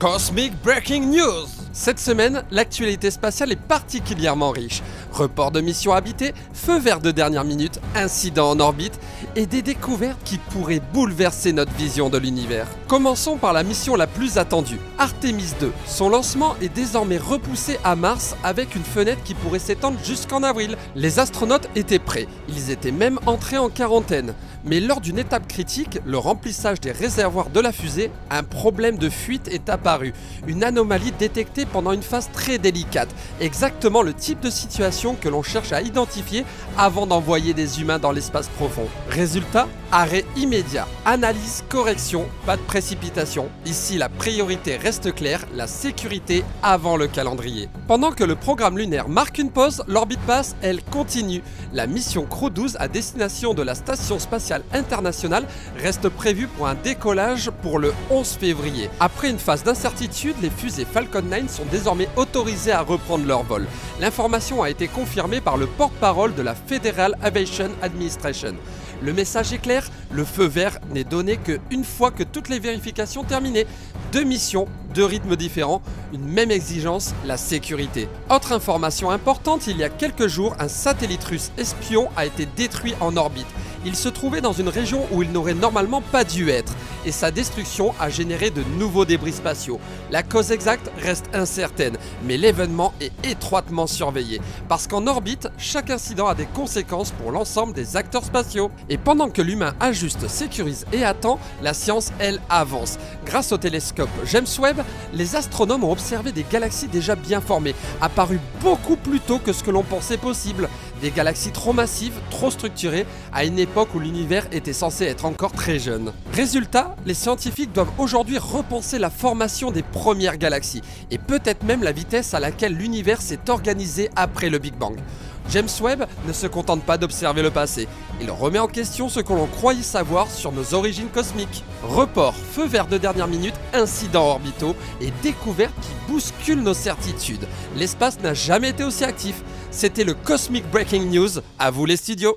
Cosmic Breaking News! Cette semaine, l'actualité spatiale est particulièrement riche. Report de mission habitée, feu vert de dernière minute, incident en orbite et des découvertes qui pourraient bouleverser notre vision de l'univers. Commençons par la mission la plus attendue, Artemis 2. Son lancement est désormais repoussé à mars avec une fenêtre qui pourrait s'étendre jusqu'en avril. Les astronautes étaient prêts, ils étaient même entrés en quarantaine. Mais lors d'une étape critique, le remplissage des réservoirs de la fusée, un problème de fuite est apparu. Une anomalie détectée pendant une phase très délicate. Exactement le type de situation que l'on cherche à identifier avant d'envoyer des humains dans l'espace profond. Résultat, arrêt immédiat. Analyse, correction, pas de précipitation. Ici, la priorité reste claire, la sécurité avant le calendrier. Pendant que le programme lunaire marque une pause, l'orbite basse, elle continue. La mission Crew 12 à destination de la Station spatiale internationale reste prévue pour un décollage pour le 11 février. Après une phase d'incertitude, les fusées Falcon 9 sont désormais autorisées à reprendre leur vol. L'information a été confirmée par le porte-parole de la Federal Aviation Administration. Le message est clair, le feu vert n'est donné qu'une fois que toutes les vérifications terminées. 2 missions, 2 rythmes différents, une même exigence, la sécurité. Autre information importante, il y a quelques jours, un satellite russe espion a été détruit en orbite. Il se trouvait dans une région où il n'aurait normalement pas dû être, et sa destruction a généré de nouveaux débris spatiaux. La cause exacte reste incertaine, mais l'événement est étroitement surveillé, parce qu'en orbite, chaque incident a des conséquences pour l'ensemble des acteurs spatiaux. Et pendant que l'humain ajuste, sécurise et attend, la science, elle, avance. Grâce au télescope James Webb, les astronomes ont observé des galaxies déjà bien formées, apparues beaucoup plus tôt que ce que l'on pensait possible. Des galaxies trop massives, trop structurées, à une époque où l'univers était censé être encore très jeune. Résultat, les scientifiques doivent aujourd'hui repenser la formation des premières galaxies, et peut-être même la vitesse à laquelle l'univers s'est organisé après le Big Bang. James Webb ne se contente pas d'observer le passé, il remet en question ce que l'on croyait savoir sur nos origines cosmiques. Report, feu vert de dernière minute, incidents orbitaux et découvertes qui bousculent nos certitudes. L'espace n'a jamais été aussi actif. C'était le Cosmic Breaking News, à vous les studios.